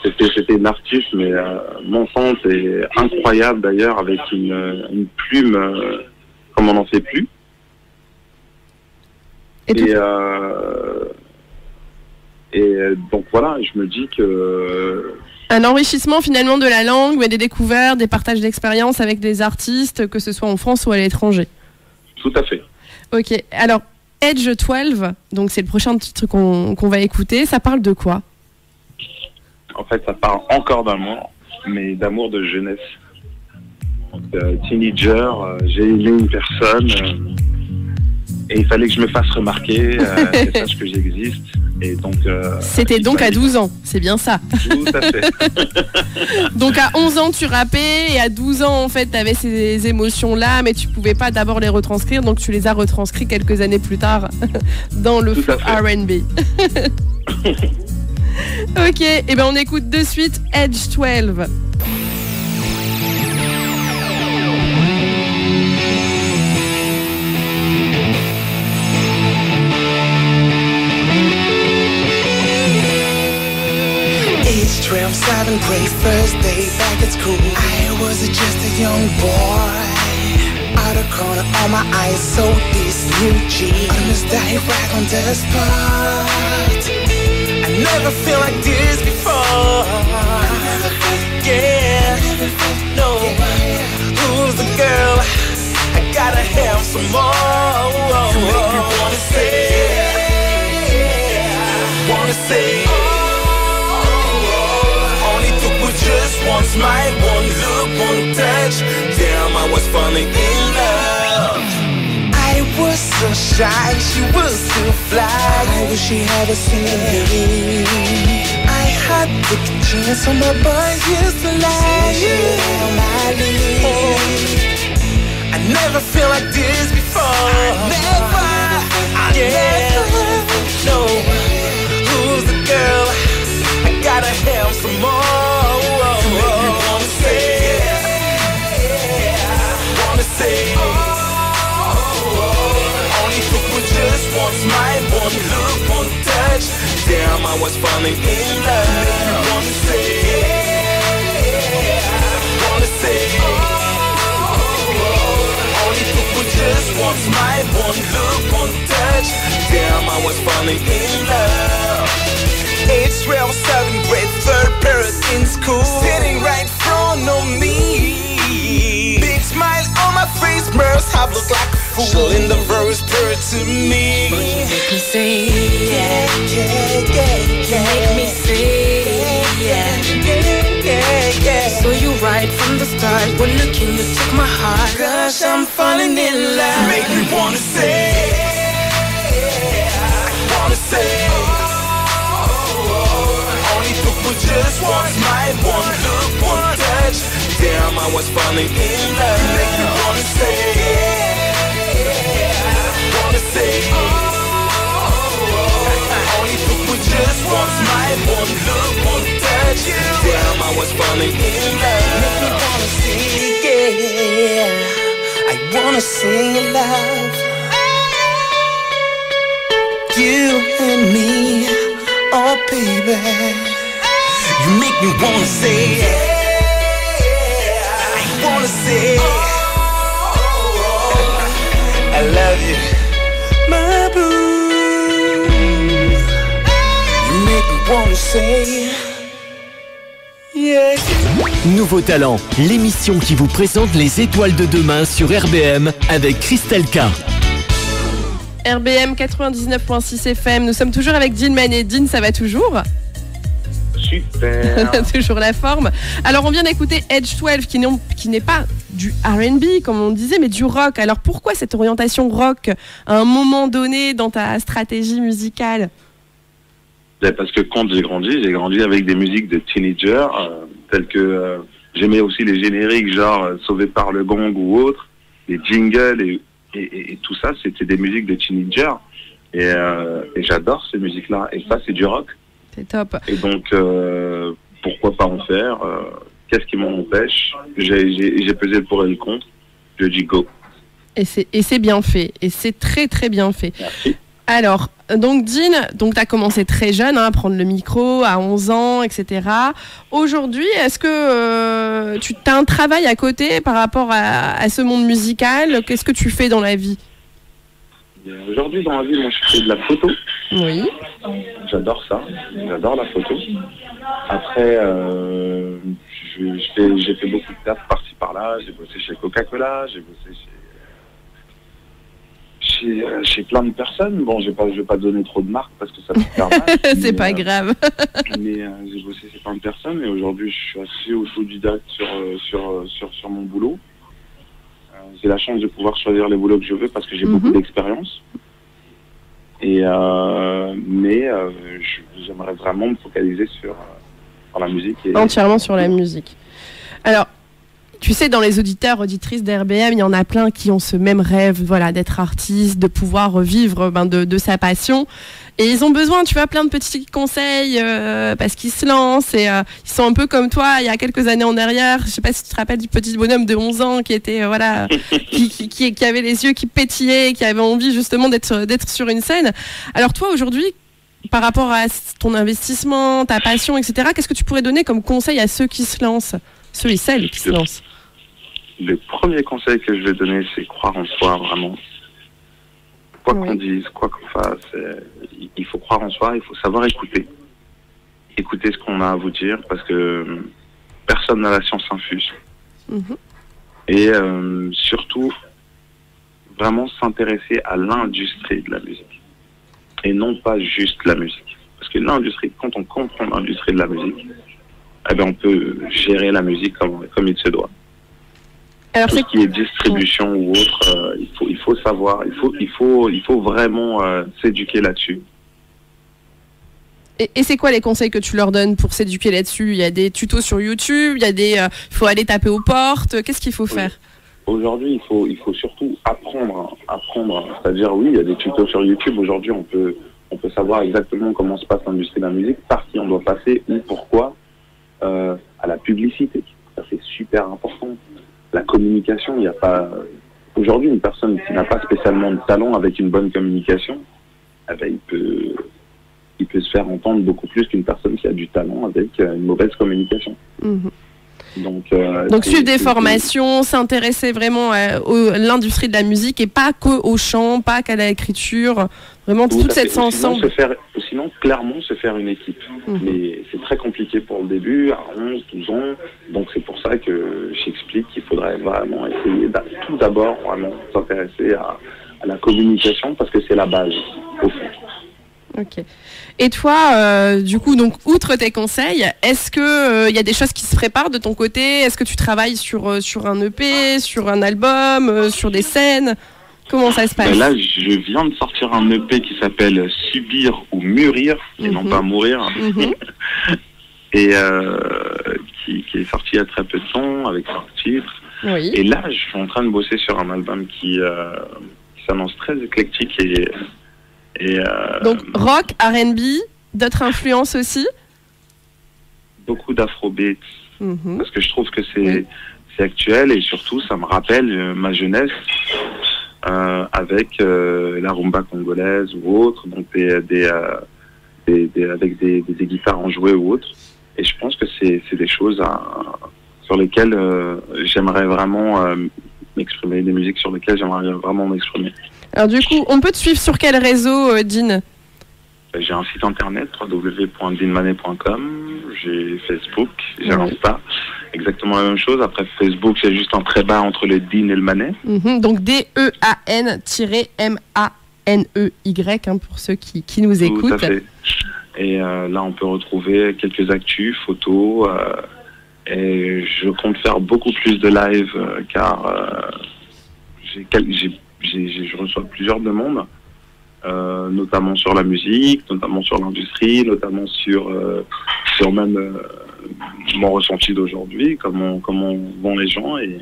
C'était une artiste, mais montante et incroyable d'ailleurs, avec une plume comme on n'en fait plus. Et donc voilà, je me dis que... Un enrichissement finalement de la langue, mais des découvertes, des partages d'expériences avec des artistes, que ce soit en France ou à l'étranger. Tout à fait. Ok, alors Edge 12, donc c'est le prochain titre qu'on va écouter, ça parle de quoi? En fait, ça parle encore d'amour, mais d'amour de jeunesse. Donc, teenager, j'ai aimé une personne et il fallait que je me fasse remarquer, qu'elle sache que j'existe. Et donc, c'était donc à 12 ans, c'est bien ça. Tout à fait. Donc à 11 ans, tu rappais et à 12 ans, en fait, tu avais ces émotions-là, mais tu pouvais pas d'abord les retranscrire, donc tu les as retranscrits quelques années plus tard dans le R&B. Ok, et ben on écoute de suite Edge 12. Age 12, 7th grade, first day back at school. I was just a young boy. Out of corner of my eyes, so this new G almost died right on the spot. I never felt like this before. Yeah, no. Who's the girl? I gotta have some more. You make me wanna say. Only took with just one smile, one look, one touch. Damn, I was falling in love. I was so shy, she was so fly. I wish she had a seen. I had to take a chance on my boy used to lie. I never felt like this before. No. Who's the girl? I gotta have some more. You make me wanna say. Only took with just one smile, one look, one touch. Damn, I was falling in love. You make me wanna say. Only took with just one smile, one look, one touch. Damn, I was falling in love. Age 12, 7th grade, 3rd period in school. Sitting right in front of me. Big smile on my face, mirrors have looked like a fool. Showing the verse spirit to me. But you make me say, yeah. You make me say, yeah. So you right from the start. When looking, you took my heart. Gosh, I'm falling in love. You make me wanna say. I wanna say. Just one smile, one look, one touch. Damn, I was falling in love. You make me wanna say. Only took with just one smile, one look, one touch. Damn, I was falling in love. You make me wanna say, yeah. I wanna sing your love. You and me, oh baby. You make me wanna say, I wanna say, I love you, my wanna say. Yeah. Nouveau Talent, l'émission qui vous présente les étoiles de demain sur RBM avec Christelle K. RBM 99.6 FM, nous sommes toujours avec Dean Manet. Dean, ça va toujours? Super. On a toujours la forme. Alors on vient d'écouter Edge 12 qui n'est pas du R&B comme on disait, mais du rock. Alors pourquoi cette orientation rock à un moment donné dans ta stratégie musicale? Parce que quand j'ai grandi avec des musiques de teenagers, telles que j'aimais aussi les génériques genre Sauvé par le gong ou autres, les jingles et tout ça, c'était des musiques de teenagers. Et j'adore ces musiques-là. Et ça, c'est du rock. C'est top. Et donc, pourquoi pas en faire? Qu'est-ce qui m'en empêche? J'ai pesé le pour et le contre. Je dis go. Et c'est bien fait. Et c'est très très bien fait. Merci. Alors, donc Dean, tu as commencé très jeune à prendre le micro, à 11 ans, etc. Aujourd'hui, est-ce que tu as un travail à côté par rapport à ce monde musical? Qu'est-ce que tu fais dans la vie? Aujourd'hui, dans la vie, moi, je fais de la photo. Oui. J'adore ça. J'adore la photo. Après, j'ai fait beaucoup de taf par-ci par-là. J'ai bossé chez Coca-Cola, j'ai bossé chez plein de personnes. Bon, je vais pas donner trop de marques parce que ça peut faire mal. C'est pas grave. Mais j'ai bossé chez plein de personnes et aujourd'hui, je suis assez autodidacte sur mon boulot. J'ai la chance de pouvoir choisir les boulots que je veux parce que j'ai beaucoup d'expérience. Et mais j'aimerais vraiment me focaliser sur la musique. Entièrement sur la musique. Alors, tu sais, dans les auditeurs, auditrices d'RBM, il y en a plein qui ont ce même rêve, voilà, d'être artiste, de pouvoir vivre de sa passion. Et ils ont besoin, tu vois, plein de petits conseils parce qu'ils se lancent et ils sont un peu comme toi il y a quelques années en arrière. Je sais pas si tu te rappelles du petit bonhomme de 11 ans qui était qui avait les yeux qui pétillaient, qui avait envie justement d'être sur une scène. Alors toi aujourd'hui, par rapport à ton investissement, ta passion, etc., qu'est-ce que tu pourrais donner comme conseil à ceux qui se lancent, ceux et celles qui se lancent? Le premier conseil que je vais donner, c'est croire en soi vraiment. Quoi qu'on dise, quoi qu'on fasse, il faut croire en soi, il faut savoir écouter. Écouter ce qu'on a à vous dire, parce que personne n'a la science infuse. Et surtout, vraiment s'intéresser à l'industrie de la musique. Et non pas juste la musique. Parce que l'industrie, quand on comprend l'industrie de la musique, eh bien on peut gérer la musique comme il se doit. Alors, tout ce qui est distribution ou autre, il faut savoir, il faut vraiment s'éduquer là-dessus. Et c'est quoi les conseils que tu leur donnes pour s'éduquer là-dessus? Il y a des tutos sur YouTube, il faut aller taper aux portes. Qu'est-ce qu'il faut faire? Aujourd'hui, il faut surtout apprendre. C'est-à-dire, oui, il y a des tutos sur YouTube. Aujourd'hui, on peut savoir exactement comment se passe l'industrie de la musique, par qui on doit passer ou pourquoi, à la publicité. Ça, c'est super important. La communication, il n'y a pas... Aujourd'hui, une personne qui n'a pas spécialement de talent avec une bonne communication, eh ben, il peut se faire entendre beaucoup plus qu'une personne qui a du talent avec une mauvaise communication. Donc suivre des formations, s'intéresser vraiment à l'industrie de la musique et pas qu'au chant, pas qu'à l'écriture, vraiment toute cette ensemble. Sinon, clairement, se faire une équipe. Mais c'est très compliqué pour le début, à 11, 12 ans. Donc c'est pour ça que j'explique qu'il faudrait vraiment essayer tout d'abord vraiment s'intéresser à la communication parce que c'est la base au fond. Ok. Et toi, du coup, donc outre tes conseils, est-ce que y a des choses qui se préparent de ton côté? Est-ce que tu travailles sur un EP, sur un album, sur des scènes? Comment ça se passe? Là, je viens de sortir un EP qui s'appelle Subir ou Mûrir, et non pas Mourir, et qui est sorti il y a très peu de temps avec 5 titres. Oui. Et là, je suis en train de bosser sur un album qui s'annonce très éclectique et donc rock, R&B, d'autres influences aussi? Beaucoup d'afrobeats, parce que je trouve que c'est actuel et surtout ça me rappelle ma jeunesse avec la rumba congolaise ou autre, donc avec des guitares enjouées ou autres. Et je pense que c'est des choses sur lesquelles j'aimerais vraiment m'exprimer, des musiques sur lesquelles j'aimerais vraiment m'exprimer. Alors du coup, on peut te suivre sur quel réseau, Dean? J'ai un site internet, www.deanmanet.com. J'ai Facebook, j'ai Insta. Exactement la même chose. Après Facebook, c'est juste un trait bas entre le Dean et le Manet. Donc DEAN-MANEY, pour ceux qui nous écoutent. Tout à fait. Et là, on peut retrouver quelques actus, photos. Et je compte faire beaucoup plus de live car je reçois plusieurs demandes. Notamment sur la musique, notamment sur l'industrie, notamment sur même mon ressenti d'aujourd'hui, comment vont les gens, et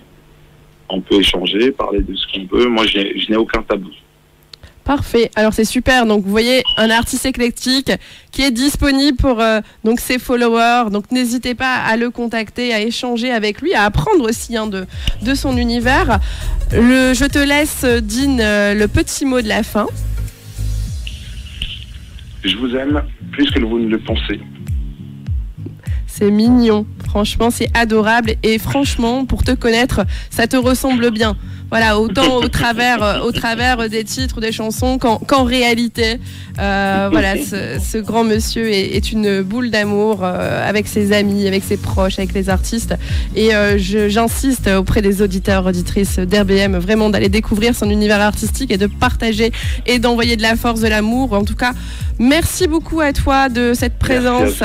on peut échanger, parler de ce qu'on veut. Moi, je n'ai aucun tabou. Parfait. Alors c'est super. Donc vous voyez un artiste éclectique qui est disponible pour donc ses followers. Donc n'hésitez pas à le contacter, à échanger avec lui, à apprendre aussi de son univers. Je te laisse, Dean, le petit mot de la fin. Je vous aime plus que vous ne le pensez. C'est mignon. Franchement, c'est adorable. Et franchement, pour te connaître, ça te ressemble bien. Voilà, autant au travers des titres, des chansons, qu'en réalité, voilà, ce grand monsieur est une boule d'amour avec ses amis, avec ses proches, avec les artistes. Et j'insiste auprès des auditeurs, auditrices d'RBM, vraiment d'aller découvrir son univers artistique et de partager et d'envoyer de la force, de l'amour. En tout cas, merci beaucoup à toi de cette présence.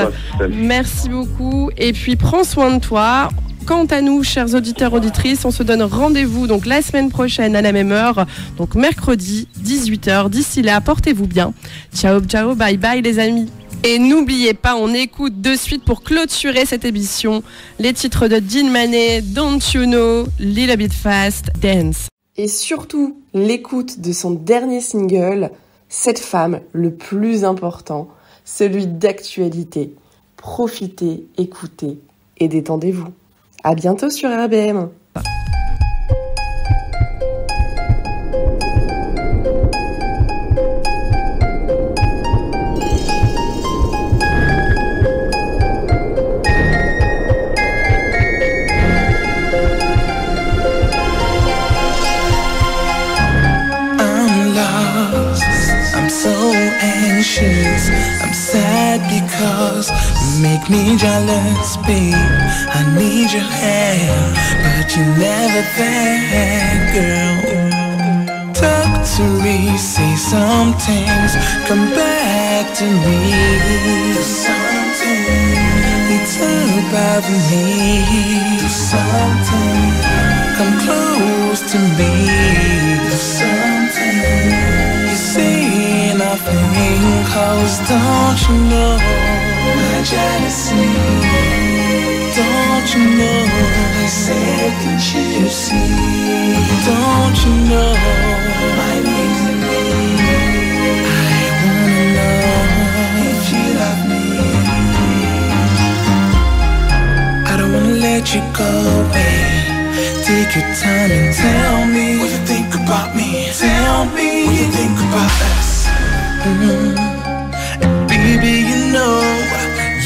Merci beaucoup. Et puis, prends soin de toi. Quant à nous, chers auditeurs, auditrices, on se donne rendez-vous donc la semaine prochaine à la même heure, donc mercredi 18h. D'ici là, portez-vous bien. Ciao, ciao, bye bye les amis. Et n'oubliez pas, on écoute de suite pour clôturer cette émission les titres de Dean Manet, Don't You Know, Little Bit Fast, Dance. Et surtout, l'écoute de son dernier single, Cette femme, le plus important, celui d'actualité. Profitez, écoutez et détendez-vous. À bientôt sur RBM. I'm sad because you make me jealous, babe. I need your hand, but you're never there, girl. Talk to me, say some things, come back to me. Do something, it's about me. Do something, come close to me. Do something, you say nothing, cause don't you know my jealousy? Don't you know I said, can't you see? Don't you know my misery? I wanna know if you love me. I don't wanna let you go, babe. Take your time and tell me what you think about me. Tell me what you think about us. And baby, you know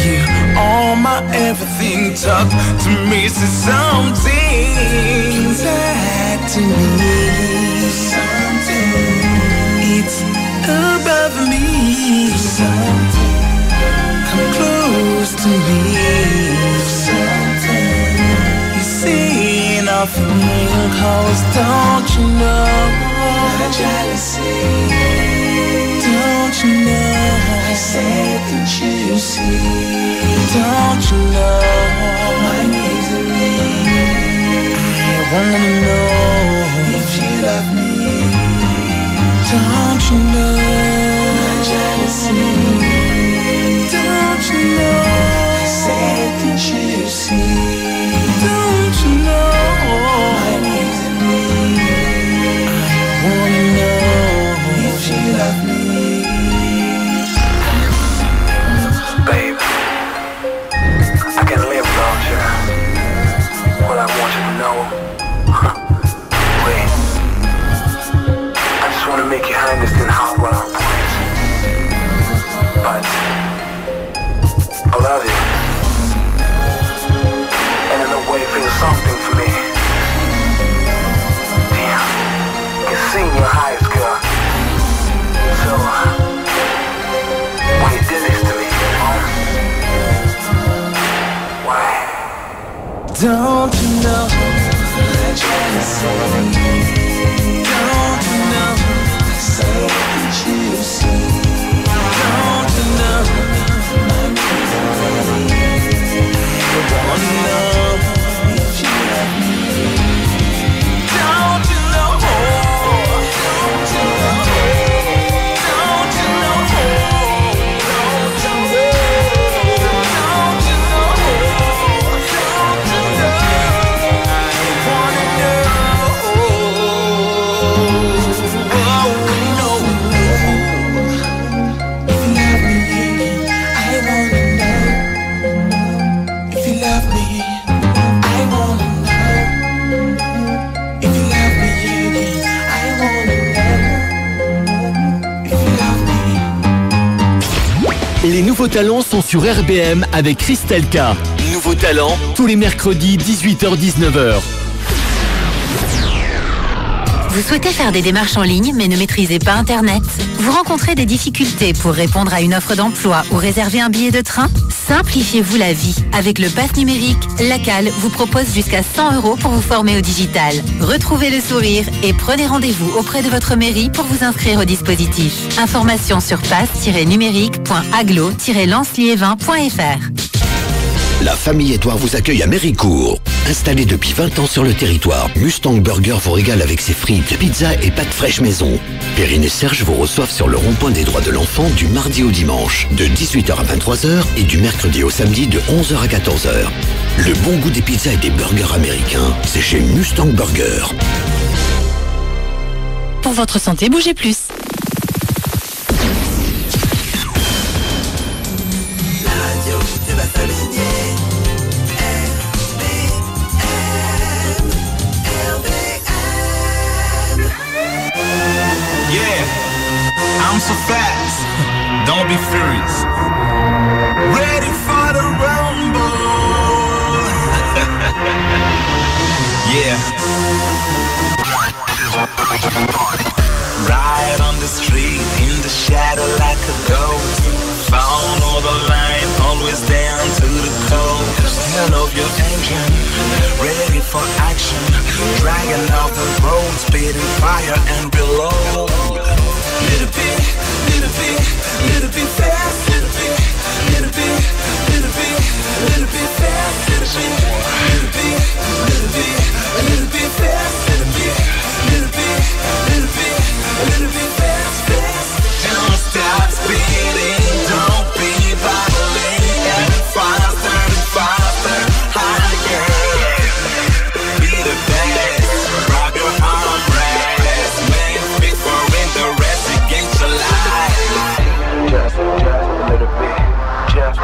you are my everything. Talk to me, say something. Back to me. Something. It's above me. Something. Come close to me. Something. You see nothing, cause don't you know my jealousy? Don't you know I said, can't you see? Don't you know my misery? I wanna know if you love me. Don't you know my jealousy? Don't you know I said, can't you see? Don't you know my misery? I wanna know if you love me. Babe, I can't live without you. What I want you to know, wait, I just want to make you understand how well I'm playing. But I love you. Don't you know that jealousy? Don't you know that say that you see? Don't you know my baby? I wanna know if you love me. Don't you know? Don't you know? Don't you know? Don't you know? Les nouveaux talents sont sur RBM avec Christelle K. Nouveaux talents, tous les mercredis 18h-19h. Vous souhaitez faire des démarches en ligne mais ne maîtrisez pas Internet? Vous rencontrez des difficultés pour répondre à une offre d'emploi ou réserver un billet de train? Simplifiez-vous la vie. Avec le pass numérique, Lacal vous propose jusqu'à 100 € pour vous former au digital. Retrouvez le sourire et prenez rendez-vous auprès de votre mairie pour vous inscrire au dispositif. Informations sur pass-numérique.aglo-lanceliévin.fr. La famille Édouard vous accueille à Méricourt. Installé depuis 20 ans sur le territoire, Mustang Burger vous régale avec ses frites, pizzas et pâtes fraîches maison. Perrine et Serge vous reçoivent sur le rond-point des droits de l'enfant du mardi au dimanche, de 18h à 23h et du mercredi au samedi de 11h à 14h. Le bon goût des pizzas et des burgers américains, c'est chez Mustang Burger. Pour votre santé, bougez plus. I'm so fast, don't be furious. Ready for the rumble. Yeah. Ride on the street in the shadow like a ghost. Follow the line, always down to the coast. Turn off your engine, ready for action. Dragging off the road, spitting fire and reload. Little bit, little bit, little bit fast, little bit, little bit, little bit, little bit fast, little bit, little bit, little bit, a little bit fast, little bit, little bit, little bit, a little bit fast, fast. Don't stop speeding, don't be bottling, and faster and faster, higher. Be the best, grab your armrest, make big for in the rest. Just a little bit, just a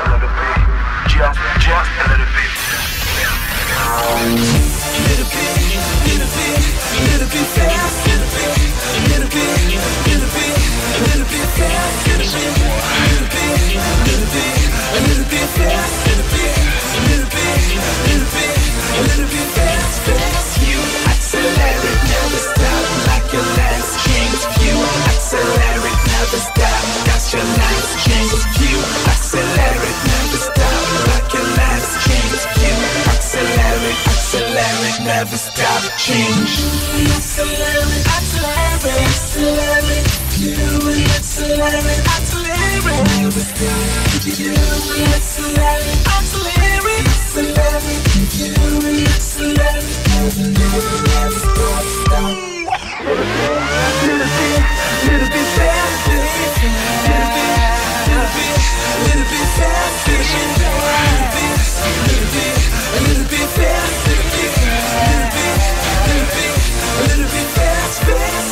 little bit, just a little bit. Little bit, little bit, little bit fast, little bit, little bit, little bit, little bit fast, little bit, little bit, little bit, a little bit fast, little bit, little bit, little bit, a little bit fast, fast. You accelerate, never stop like your last change. You accelerate, never stop, got your last change. You accelerate, never stop like your last change. You accelerate, accelerate, never stop, change. Accelerate, accelerate, accelerate. You accelerate, accelerate, never stop. You accelerate, accelerate, accelerate. You accelerate, never stop, stop. Little bit fast, little bit fast, a little bit fast, a little bit fast, fast.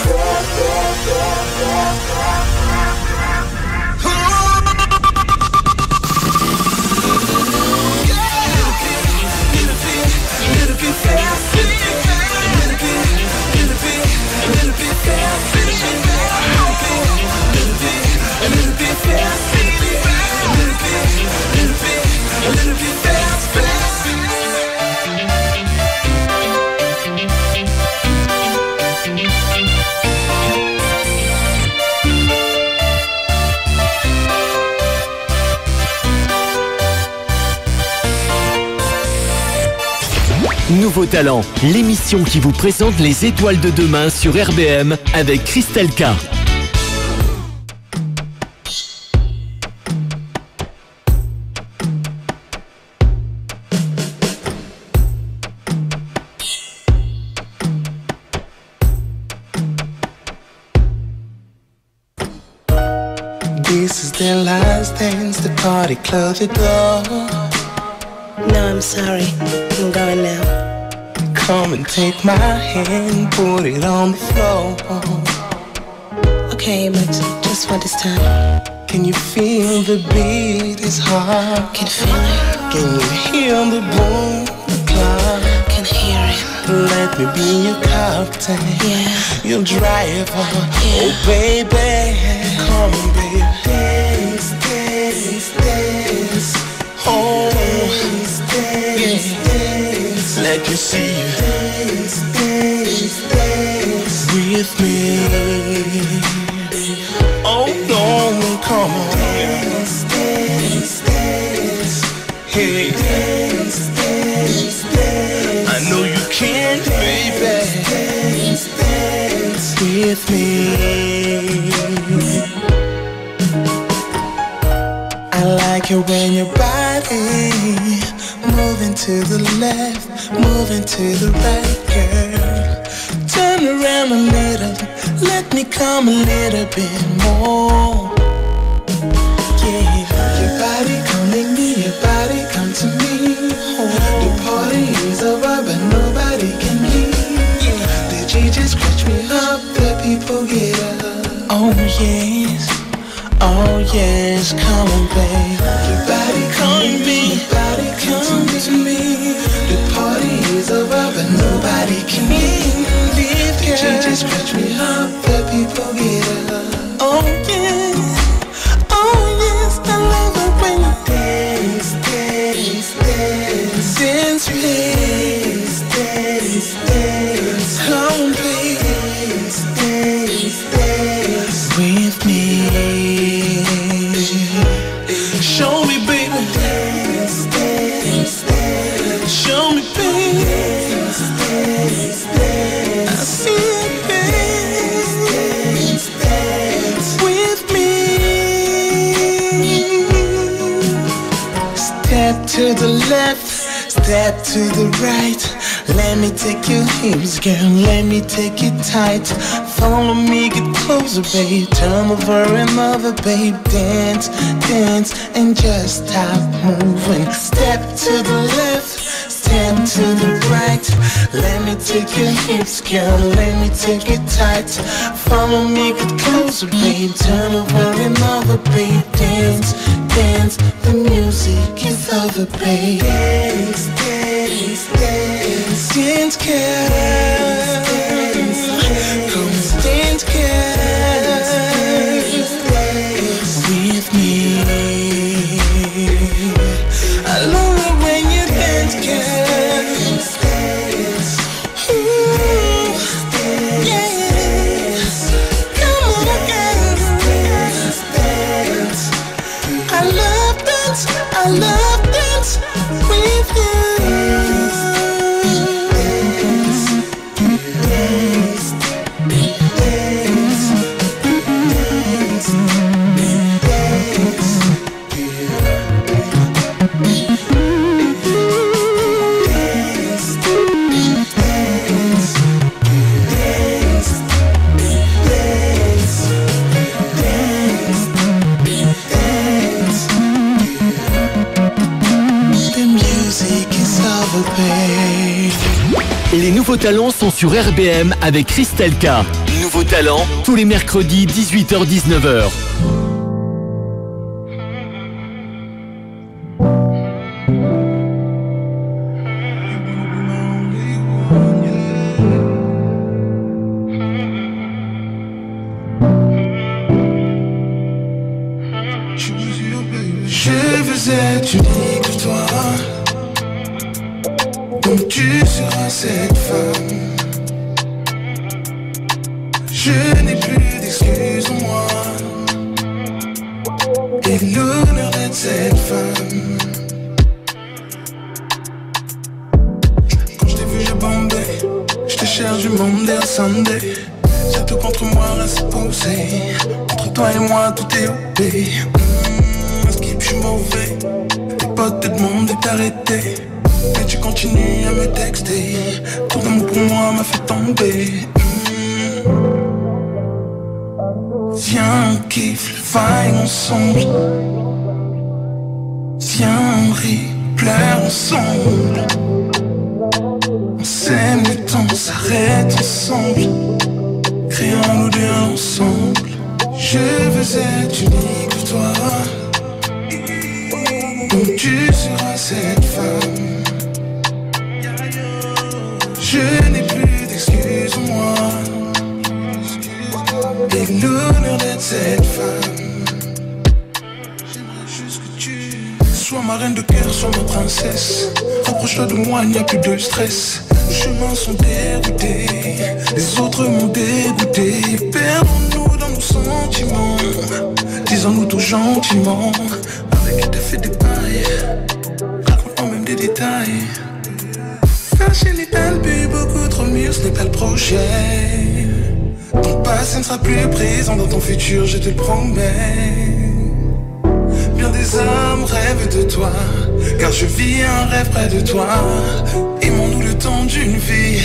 Nouveau Talent, l'émission qui vous présente les étoiles de demain sur RBM avec Christelle K. This is the last dance, the party close the door. No, I'm sorry, I'm going now. Come and take my hand, put it on the floor. Okay, but just for this time. Can you feel the beat is hard? Can feel it. Can you hear the boom, the clock? Can hear it. Let me be your captain, yeah. Your driver, yeah. Oh baby, come on baby. Dance, dance, dance. Oh, dance, dance, dance. Let me see you. Dance, dance, dance. With me. Oh no, come on. Dance, dance, dance. Hey, dance, dance, dance. I know you can, baby. Dance, dance with me. I like it when your body moving to the left, moving to the right, girl. Turn around a little, let me come a little bit more. Yeah, your body calling me, your body come to me. The party is over, but nobody can hear. The DJ scratch me up, the people get up. Oh yes. Oh yes, come on babe. Your body calling me, your body come to me. The party is over, but nobody can leave. The DJ scratch me up, the people get up. Oh yes, I love it when you dance, dance, dance. Dance, please, dance, dance. Come on, please, dance, dance with me. Show me, baby. Dance, dance, dance. Show me, baby. Dance, dance, dance. I see it, baby. Dance, dance with me. Step to the left, step to the right. Let me take your hips, girl, let me take you tight. Follow me, get closer, babe. Turn over and over, babe. Dance, dance, and just stop moving. Step to the left, step to the right. Let me take your hips, girl, let me take you tight. Follow me, get closer, babe. Turn over and over, babe. Dance, dance, the music is over, babe. Dance, dance, dance. Dance, girl. Come dance, girl. With me. I love it when you dance, girl. Ooh, yeah. Come on, girl. I love dance with you. Les nouveaux talents sont sur RBM avec Christelle K. Nouveaux talents, tous les mercredis 18h-19h. Je veux être unique pour toi. Donc tu seras cette femme. Je n'ai plus d'excuses en moi. Et l'honneur d'être cette femme. Quand je t'ai Je te cherche du Monday à Sunday. J'ai tout contre moi, là c'est posé. Entre toi et moi, tout est OP. Skip, je suis mauvais. Tes potes te demandent de t'arrêter. Mais tu continues à me texter. Tout d'amour pour moi m'a fait tomber. Viens, on kiffe le vibe ensemble. Viens, on rit, pleure ensemble. On s'aime, le temps s'arrête ensemble. Créons-nous deux ensemble. Je veux être unique pour toi. Donc tu seras cette femme. Je n'ai plus d'excuses en moi. Et l'honneur d'être cette femme. J'aimerais juste que tu sois ma reine de cœur, sois ma princesse. Rapproche-toi de moi, il n'y a plus de stress. Nos chemins sont déroutés, les autres m'ont dégoûté. Perdons-nous dans nos sentiments, disons-nous tout gentiment. Avec des faits, des pailles, raconte-moi même des détails. Faire chez les Alpes, beaucoup trop mieux, ce n'est pas le projet. Ton passé ne sera plus présent dans ton futur, je te le promets. Bien des âmes rêvent de toi, car je vis un rêve près de toi. Aimons-nous le temps d'une vie,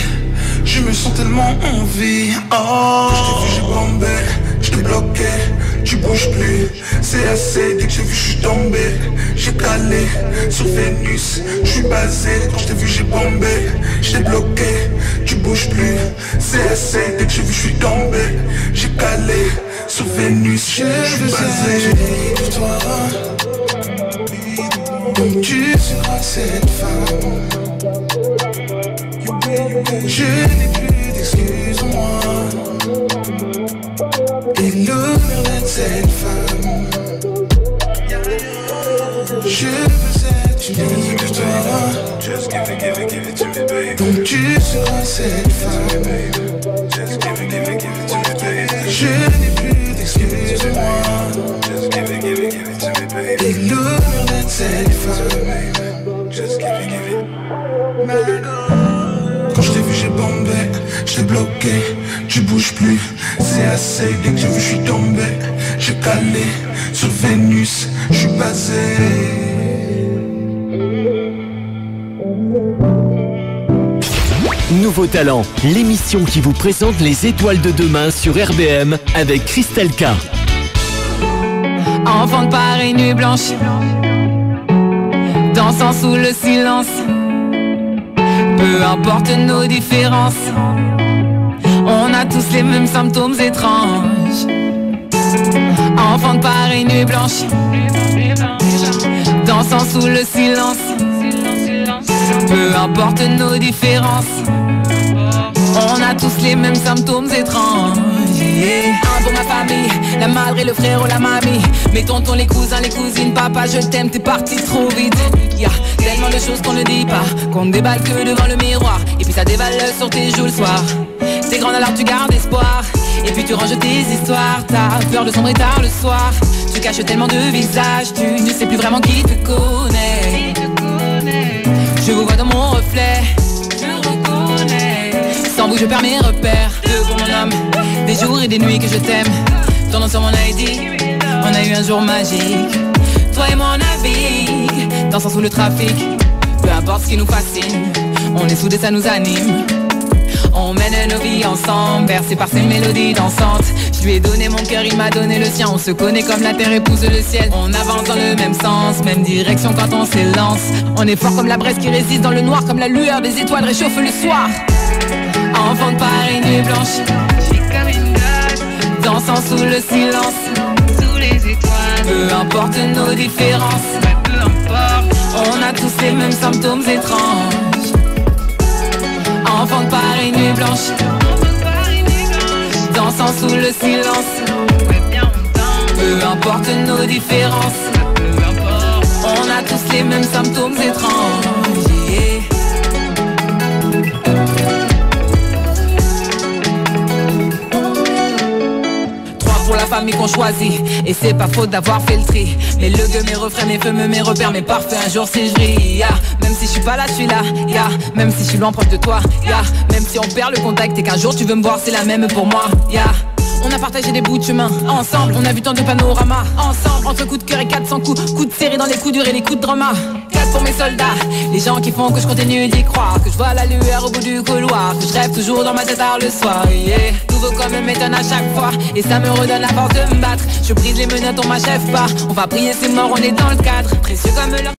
je me sens tellement en vie. Oh, quand je t'ai vu j'ai bombé, je te bloquais, tu bouges plus. C'est assez, dès que j'ai vu je suis tombé. J'ai calé sur Vénus, je suis basé. Quand je t'ai vu j'ai bombé, je t'ai bloqué, tu bouges plus. C'est assez, dès que j'ai vu je suis tombé. J'ai calé sur Vénus, je suis basé. Pour toi, donc tu seras cette femme. Je n'ai plus d'excuses en moi. Et l'honneur d'être cette femme. Je veux être unique pour toi. Just give it to me, baby. Donc tu seras cette femme. Just give it to me, baby. Je n'ai plus d'excuses en moi. Just give it to me, baby. Et l'honneur d'être cette femme. Just give it. Quand je t'ai vu j'ai bombé, je t'ai bloqué, tu bouges plus. C'est assez, dès que j'ai vu je suis tombé. J'ai calé sur Vénus, je suis basé. Nouveau Talent, l'émission qui vous présente les étoiles de demain sur RBM avec Christelle K. Enfant de Paris, nuit blanche, dansant sous le silence. Peu importe nos différences, on a tous les mêmes symptômes étranges. Enfant de Paris, nuit blanche, dansant sous le silence. Peu importe nos différences, on a tous les mêmes symptômes étranges. Yeah. Un pour ma famille, la madre et le frère ou la mamie, mes tontons, les cousins, les cousines, papa je t'aime, t'es parti trop vite. Y'a tellement de choses qu'on ne dit pas, qu'on ne déballe que devant le miroir. Et puis ça dévale sur tes joues le soir. T'es grande alors tu gardes espoir, et puis tu ranges tes histoires. T'as peur de sombrer tard le soir, tu caches tellement de visages, tu ne sais plus vraiment qui te connaît. Je vous vois dans mon reflet, je reconnais. Sans vous je perds mes repères, devant mon homme, des jours et des nuits que je t'aime. Ton nom sur mon ID, on a eu un jour magique. Toi et moi on navigue, dansant sous le trafic. Peu importe ce qui nous fascine, on est soudés, ça nous anime. On mène nos vies ensemble, bercés par ces mélodies dansantes. Je lui ai donné mon cœur, il m'a donné le sien. On se connaît comme la terre épouse le ciel. On avance dans le même sens, même direction quand on s'élance. On est fort comme la braise qui résiste dans le noir, comme la lueur des étoiles réchauffe le soir. Enfant de Paris, nuit blanche, dansant sous le silence, sous les étoiles. Peu importe nos différences, peu importe, on a tous les mêmes symptômes étranges. Enfant de Paris, nuit blanche, dansant sous le silence. Peu importe nos différences, on a tous les mêmes symptômes étranges. Yeah. Pour la famille qu'on choisit, et c'est pas faute d'avoir fait le tri. Mais le gueux, mes refrains, mes feux, mes repères, mes parfaits, un jour si je brille. Même si je suis suis pas là, je suis là, yeah. Même si je suis loin proche de toi, yeah. Même si on perd le contact et qu'un jour tu veux me voir, c'est la même pour moi, yeah. On a partagé des bouts de chemin, ensemble, on a vu tant de panoramas, ensemble, entre coups de cœur et 400 coups de serré dans les coups durs et les coups de drama. 4 pour mes soldats, les gens qui font que je continue d'y croire, que je vois la lueur au bout du couloir, que je rêve toujours dans ma tête tard le soir, yeah. Nouveau comme m'étonne à chaque fois, et ça me redonne la force de me battre. Je brise les menottes, on m'achève pas, on va prier c'est mort, on est dans le cadre, précieux comme l'or.